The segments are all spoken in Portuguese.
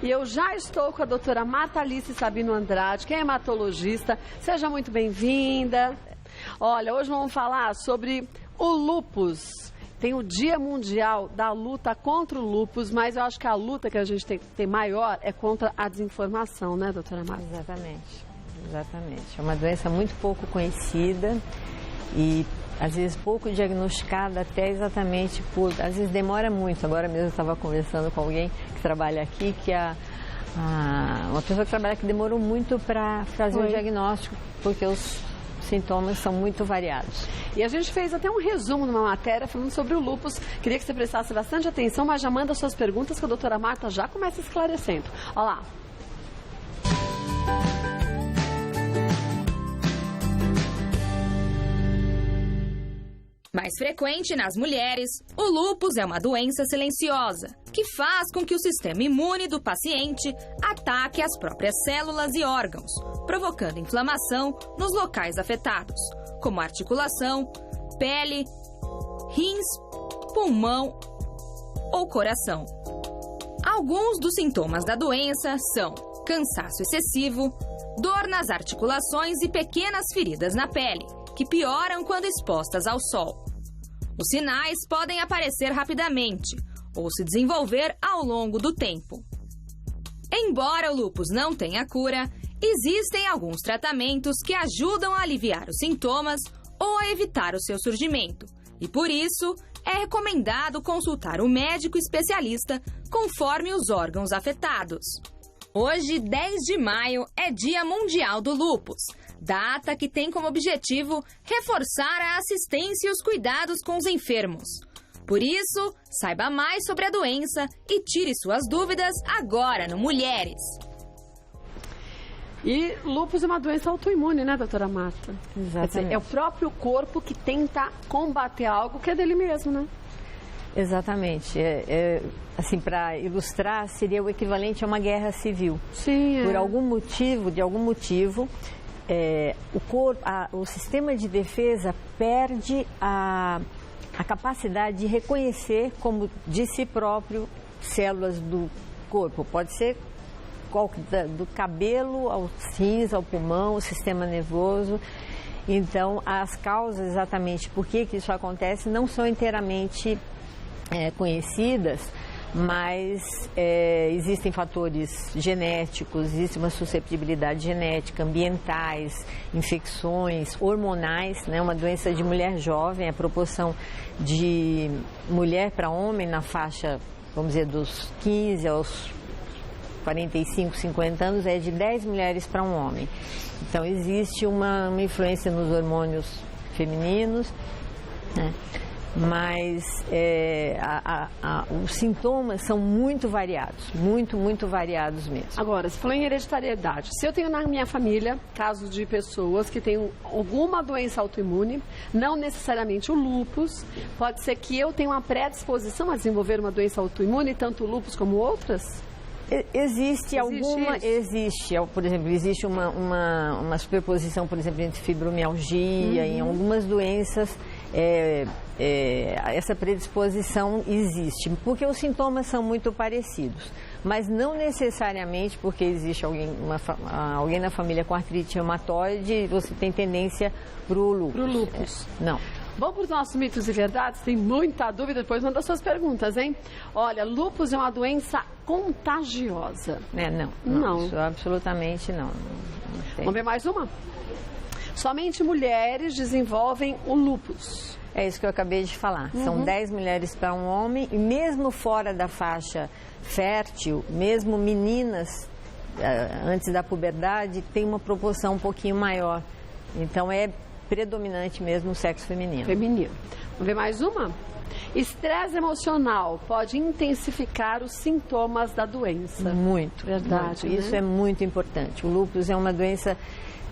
E eu já estou com a doutora Marta Alice Sabino Andrade, que é hematologista. Seja muito bem-vinda. Olha, hoje vamos falar sobre o lúpus. Tem o Dia Mundial da Luta contra o Lúpus, mas eu acho que a luta que a gente tem maior é contra a desinformação, né, doutora Marta? Exatamente. É uma doença muito pouco conhecida e, às vezes, pouco diagnosticada até exatamente por... Às vezes demora muito. Agora mesmo eu estava conversando com alguém que trabalha aqui, que uma pessoa que trabalha aqui demorou muito para fazer o diagnóstico, porque os sintomas são muito variados. E a gente fez até um resumo numa matéria falando sobre o lúpus. Queria que você prestasse bastante atenção, mas já manda suas perguntas que a doutora Marta já começa esclarecendo. Olha lá. Mais frequente nas mulheres, o lúpus é uma doença silenciosa, que faz com que o sistema imune do paciente ataque as próprias células e órgãos, provocando inflamação nos locais afetados, como articulação, pele, rins, pulmão ou coração. Alguns dos sintomas da doença são cansaço excessivo, dor nas articulações e pequenas feridas na pele, que pioram quando expostas ao sol. Os sinais podem aparecer rapidamente ou se desenvolver ao longo do tempo. Embora o lúpus não tenha cura, existem alguns tratamentos que ajudam a aliviar os sintomas ou a evitar o seu surgimento. E por isso, é recomendado consultar um médico especialista conforme os órgãos afetados. Hoje, 10 de maio, é Dia Mundial do Lúpus, data que tem como objetivo reforçar a assistência e os cuidados com os enfermos. Por isso, saiba mais sobre a doença e tire suas dúvidas agora no Mulheres. E lúpus é uma doença autoimune, né, doutora Marta? Exatamente. Quer dizer, é o próprio corpo que tenta combater algo que é dele mesmo, né? Exatamente. Assim, para ilustrar, seria o equivalente a uma guerra civil. Sim. Por algum motivo, o sistema de defesa perde a capacidade de reconhecer como de si próprio células do corpo. Pode ser do cabelo aos rins, ao pulmão, o sistema nervoso. Então, as causas exatamente por que isso acontece não são inteiramente conhecidas, mas existem fatores genéticos, existe uma susceptibilidade genética, ambientais, infecções, hormonais, né? Uma doença de mulher jovem, a proporção de mulher para homem na faixa, vamos dizer, dos 15 aos 45, 50 anos, é de 10 mulheres para um homem. Então, existe uma influência nos hormônios femininos, né? Mas os sintomas são muito variados, muito variados mesmo. Agora, você falou em hereditariedade. Se eu tenho na minha família casos de pessoas que têm alguma doença autoimune, não necessariamente o lúpus, pode ser que eu tenha uma predisposição a desenvolver uma doença autoimune, tanto o lúpus como outras? Existe, por exemplo, existe uma superposição, por exemplo, entre fibromialgia em algumas doenças. Essa predisposição existe, porque os sintomas são muito parecidos, mas não necessariamente porque existe alguém na família com artrite reumatoide, você tem tendência para o lúpus. Não. Vamos para os nossos mitos e verdades? Tem muita dúvida, depois manda suas perguntas, hein? Olha, lúpus é uma doença contagiosa. Não. Isso absolutamente não. Vamos ver mais uma? Somente mulheres desenvolvem o lúpus. É isso que eu acabei de falar. São 10 mulheres para um homem, e mesmo fora da faixa fértil, mesmo meninas antes da puberdade, tem uma proporção um pouquinho maior. Então, é predominante mesmo o sexo feminino. Vamos ver mais uma? Estresse emocional pode intensificar os sintomas da doença. Muito. Verdade. Muito. Isso é muito importante. O lúpus é uma doença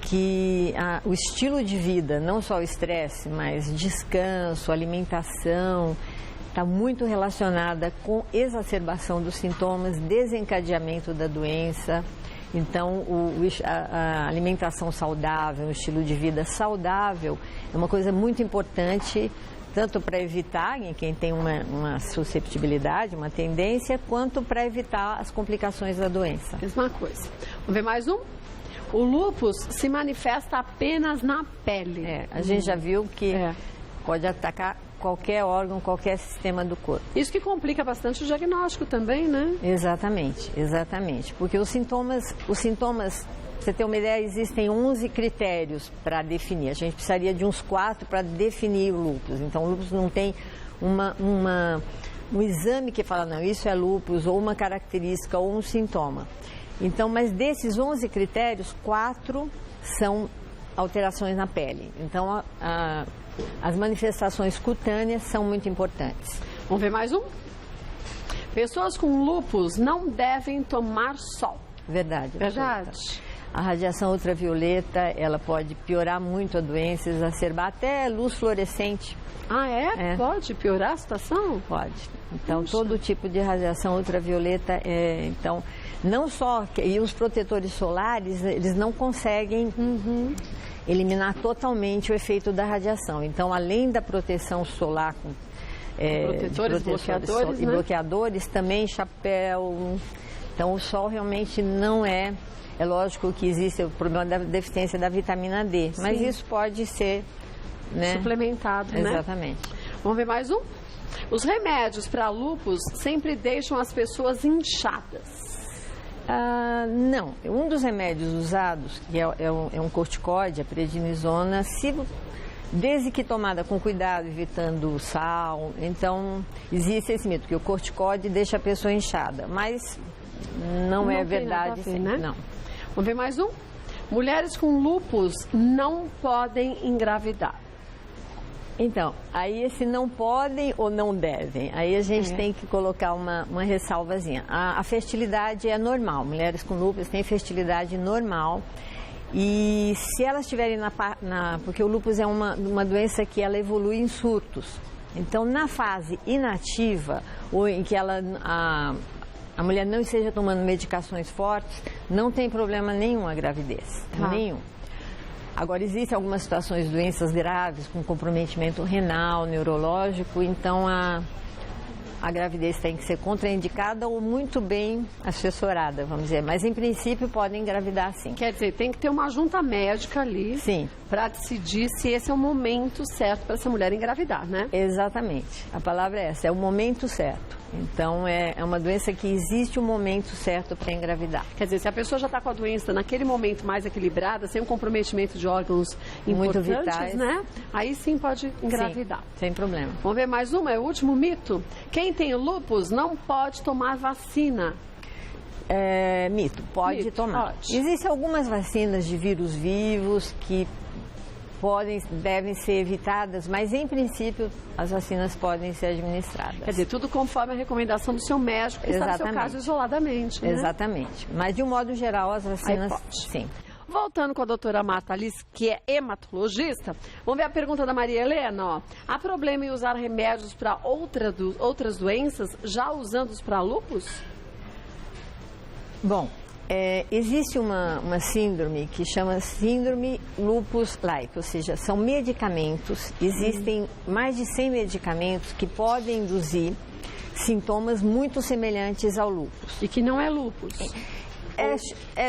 que o estilo de vida, não só o estresse, mas descanso, alimentação, está muito relacionada com exacerbação dos sintomas, desencadeamento da doença. Então, a alimentação saudável, o estilo de vida saudável é uma coisa muito importante tanto para evitar em quem tem uma susceptibilidade, uma tendência, quanto para evitar as complicações da doença. Mesma coisa. Vamos ver mais um? O lúpus se manifesta apenas na pele. A gente já viu que pode atacar qualquer órgão, qualquer sistema do corpo. Isso que complica bastante o diagnóstico também, né? Exatamente, exatamente. Porque os sintomas, pra você ter uma ideia, existem 11 critérios para definir. A gente precisaria de uns 4 para definir o lúpus. Então, o lúpus não tem um exame que fala, não, isso é lúpus, ou uma característica, ou um sintoma. Então, mas desses 11 critérios, 4 são alterações na pele. Então, as manifestações cutâneas são muito importantes. Vamos ver mais um? Pessoas com lúpus não devem tomar sol. Verdade. Verdade. A radiação ultravioleta, ela pode piorar muito a doença, exacerbar até luz fluorescente. Ah, é? Pode piorar a situação? Pode. Então, todo tipo de radiação ultravioleta, então, não só... E os protetores solares, eles não conseguem eliminar totalmente o efeito da radiação. Então, além da proteção solar com bloqueadores, e bloqueadores, também chapéu. Então, o sol realmente não é... É lógico que existe o problema da deficiência da vitamina D, mas isso pode ser... Né? Suplementado, né? Exatamente. Vamos ver mais um? Os remédios para lúpus sempre deixam as pessoas inchadas. Não. Um dos remédios usados, que é um corticóide, a prednisona, desde que tomada com cuidado, evitando sal, então existe esse mito, que o corticóide deixa a pessoa inchada, mas não é verdade, ver, né? Não. Vamos ver mais um? Mulheres com lúpus não podem engravidar. Então, aí esse não podem ou não devem, aí a gente tem que colocar uma ressalvazinha. A fertilidade é normal, mulheres com lúpus têm fertilidade normal e se elas estiverem porque o lúpus é uma doença que ela evolui em surtos. Então, na fase inativa, ou em que a mulher não esteja tomando medicações fortes, não tem problema nenhum a gravidez, nenhum. Agora, existem algumas situações de doenças graves, com comprometimento renal, neurológico, então a gravidez tem que ser contraindicada ou muito bem assessorada, vamos dizer. Mas, em princípio, podem engravidar sim. Quer dizer, tem que ter uma junta médica ali para decidir se esse é o momento certo para essa mulher engravidar, né? Exatamente. A palavra é essa, é o momento certo. Então, é uma doença que existe um momento certo para engravidar. Quer dizer, se a pessoa já está com a doença naquele momento mais equilibrada, sem um comprometimento de órgãos muito importantes, vitais, né? Aí sim pode engravidar. Sim, sem problema. Vamos ver mais uma, é o último mito. Quem tem lúpus não pode tomar vacina. Mito, pode tomar. Pode. Existem algumas vacinas de vírus vivos que devem ser evitadas, mas em princípio as vacinas podem ser administradas. Quer dizer, tudo conforme a recomendação do seu médico, que está no seu caso isoladamente, né? Exatamente. Mas de um modo geral as vacinas, sim. Voltando com a doutora Marta Alice, que é hematologista, vamos ver a pergunta da Maria Helena. Ó. Há problema em usar remédios para outras doenças, já usando-os para lúpus? Bom, existe uma síndrome que chama síndrome lupus-like, ou seja, são medicamentos, existem mais de 100 medicamentos que podem induzir sintomas muito semelhantes ao lúpus. E que não é lúpus.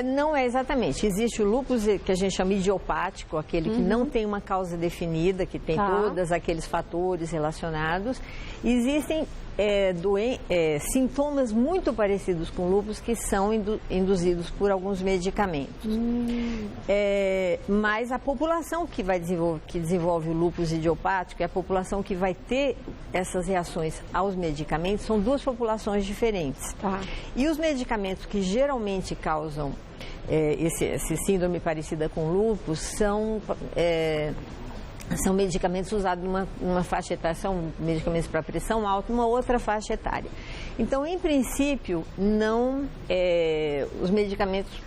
Não é exatamente. Existe o lúpus que a gente chama idiopático, aquele que não tem uma causa definida, que tem todos aqueles fatores relacionados. Existem sintomas muito parecidos com lúpus que são induzidos por alguns medicamentos. Mas a população que desenvolve o lúpus idiopático é a população que vai ter essas reações aos medicamentos, são duas populações diferentes. E os medicamentos que geralmente causam esse síndrome parecida com lúpus são medicamentos usados numa faixa etária, são medicamentos para pressão alta, uma outra faixa etária. Então, em princípio,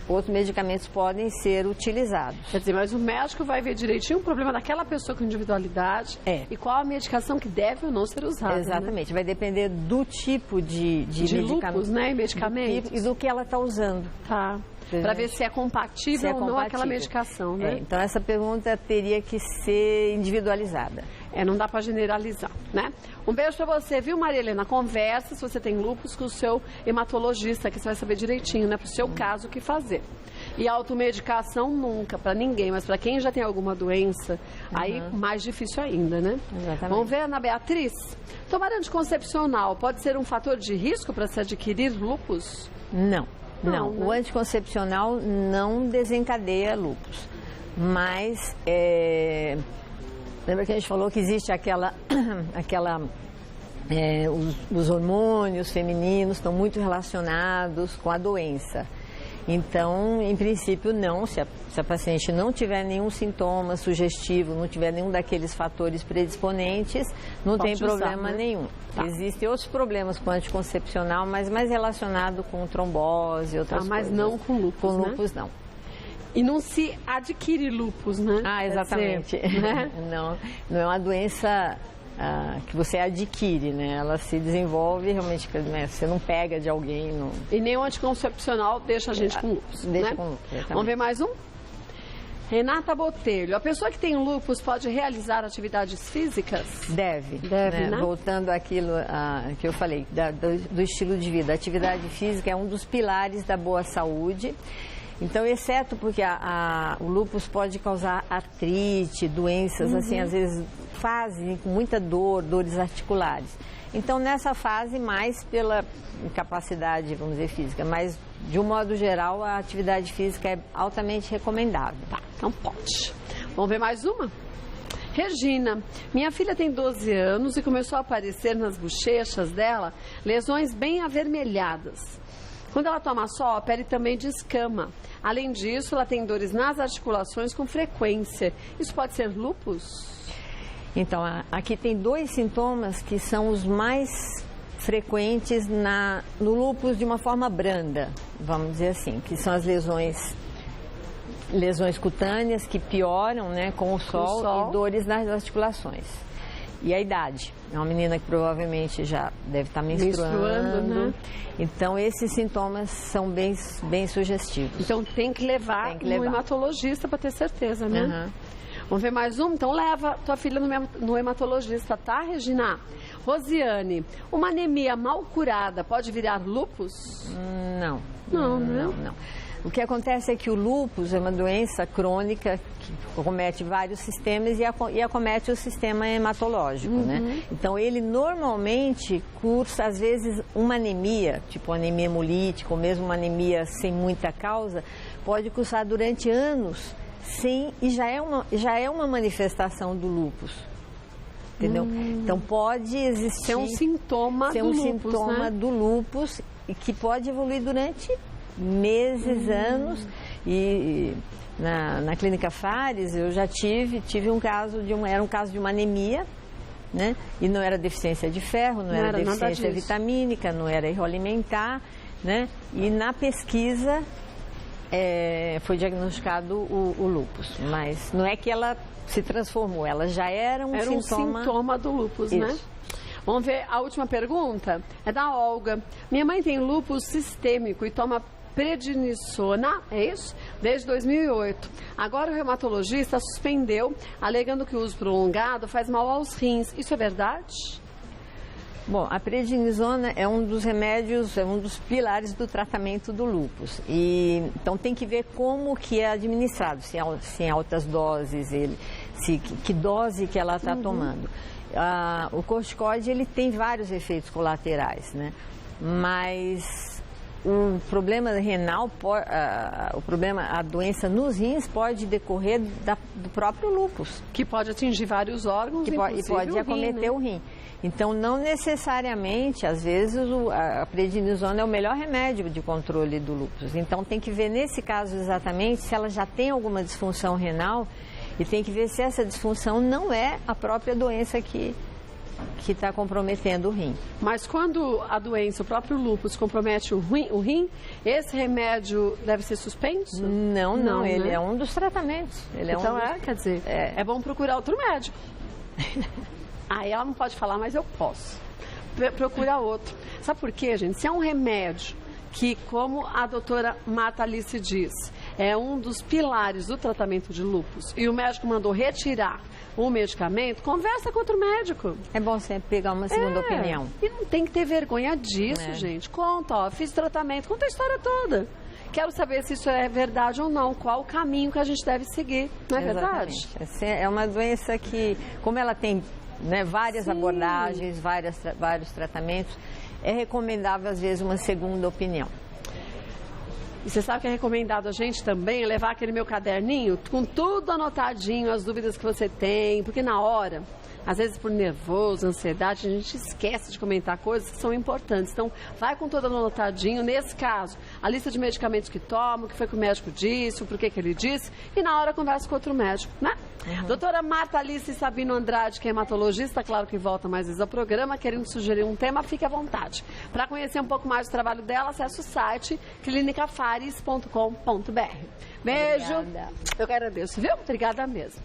outros medicamentos podem ser utilizados. Quer dizer, mas o médico vai ver direitinho o problema daquela pessoa com individualidade e qual a medicação que deve ou não ser usada. Exatamente, vai depender do tipo de medicamento. Lúpus, né, e medicamentos. E do que ela está usando. Para ver se é compatível ou não aquela medicação, né? Então, essa pergunta teria que ser individualizada. Não dá para generalizar, né? Um beijo para você, viu, Maria Helena? Conversa se você tem lúpus com o seu hematologista, que você vai saber direitinho, né? Para o seu caso, o que fazer. E automedicação nunca, para ninguém, mas para quem já tem alguma doença, aí mais difícil ainda, né? Exatamente. Vamos ver, Ana Beatriz? Tomar anticoncepcional pode ser um fator de risco para se adquirir lúpus? Não. Não, né? O anticoncepcional não desencadeia lúpus, mas lembra que a gente falou que existe os hormônios femininos estão muito relacionados com a doença. Então, em princípio, não. Se a paciente não tiver nenhum sintoma sugestivo, não tiver nenhum daqueles fatores predisponentes, não tem problema nenhum. Tá. Existem outros problemas com anticoncepcional, mas mais relacionado com trombose e outras coisas. Mas não com lúpus, Com lúpus, não. E não se adquire lúpus, né? Exatamente. Né? Não é uma doença que você adquire, né? Ela se desenvolve realmente, né? Você não pega de alguém. Não... E nem o anticoncepcional deixa a gente com lúpus. Deixa né? com lúpus. Vamos ver mais um? Renata Botelho, a pessoa que tem lúpus pode realizar atividades físicas? Deve, né? Voltando àquilo que eu falei, do estilo de vida. A atividade física é um dos pilares da boa saúde. Então, exceto porque o lúpus pode causar artrite, doenças, assim, às vezes fase com muita dores articulares. Então, nessa fase, mais pela incapacidade, vamos dizer, física, mas de um modo geral, a atividade física é altamente recomendável. Tá, então pode. Vamos ver mais uma? Regina, minha filha tem 12 anos e começou a aparecer nas bochechas dela lesões bem avermelhadas. Quando ela toma sol, a pele também descama. Além disso, ela tem dores nas articulações com frequência. Isso pode ser lúpus? Então, aqui tem 2 sintomas que são os mais frequentes no lúpus de uma forma branda, vamos dizer assim, que são as lesões cutâneas que pioram, né, com o sol e dores nas articulações. E a idade. É uma menina que provavelmente já deve estar menstruando, né? Então, esses sintomas são bem sugestivos. Então, tem que levar no hematologista para ter certeza, né? Vamos ver mais um? Então, leva tua filha no hematologista, tá, Regina? Rosiane, uma anemia mal curada pode virar lúpus? Não. Não. O que acontece é que o lúpus é uma doença crônica que acomete vários sistemas e acomete o sistema hematológico, né? Então, ele normalmente cursa, às vezes, uma anemia, tipo anemia hemolítica ou mesmo uma anemia sem muita causa, pode cursar durante anos e já é uma manifestação do lúpus. Entendeu? Então, pode existir... Ser um sintoma do lúpus e que pode evoluir durante meses, anos. E na clínica Fares eu já tive um caso era um caso de uma anemia, né? E não era deficiência de ferro, não era deficiência vitamínica, não era erro alimentar, né? E na pesquisa foi diagnosticado o lúpus, mas não é que ela se transformou, ela já era um sintoma do lúpus, né? Vamos ver a última pergunta? É da Olga. Minha mãe tem lúpus sistêmico e toma prednisona, é isso? Desde 2008. Agora o reumatologista suspendeu, alegando que o uso prolongado faz mal aos rins. Isso é verdade? Bom, a prednisona é um dos remédios, é um dos pilares do tratamento do lúpus. Então tem que ver como que é administrado, se em altas doses, que dose que ela está tomando. O corticoide, ele tem vários efeitos colaterais, né? Mas o problema renal, a doença nos rins pode decorrer do próprio lúpus. Que pode atingir vários órgãos, e pode acometer o rim. Então, não necessariamente, às vezes, a prednisona é o melhor remédio de controle do lúpus. Então, tem que ver, nesse caso exatamente, se ela já tem alguma disfunção renal e tem que ver se essa disfunção não é a própria doença que está comprometendo o rim. Mas quando a doença, o próprio lúpus, compromete o rim, esse remédio deve ser suspenso? Não, ele é um dos tratamentos. Quer dizer, é bom procurar outro médico. Aí ela não pode falar, mas eu posso. Procura outro. Sabe por quê, gente? Se é um remédio que, como a doutora Marta Alice diz, é um dos pilares do tratamento de lúpus e o médico mandou retirar o medicamento, conversa com outro médico. É bom sempre pegar uma segunda opinião. E não tem que ter vergonha disso, gente. Conta, ó, fiz tratamento, conta a história toda. Quero saber se isso é verdade ou não, qual o caminho que a gente deve seguir, não é verdade? É uma doença que, como ela tem, né, várias abordagens, vários tratamentos, é recomendável, às vezes, uma segunda opinião. E você sabe que é recomendado a gente também levar aquele meu caderninho com tudo anotadinho, as dúvidas que você tem, porque na hora, às vezes por nervoso, ansiedade, a gente esquece de comentar coisas que são importantes. Então, vai com tudo anotadinho. Nesse caso, a lista de medicamentos que toma, o que foi que o médico disse, o porquê que ele disse, e na hora conversa com outro médico, né? Doutora Marta Alice Sabino Andrade, que é hematologista, claro que volta mais vezes ao programa, querendo sugerir um tema, fique à vontade. Para conhecer um pouco mais do trabalho dela, acesse o site clinicafares.com.br. Beijo. Obrigada. Eu agradeço, viu? Obrigada mesmo.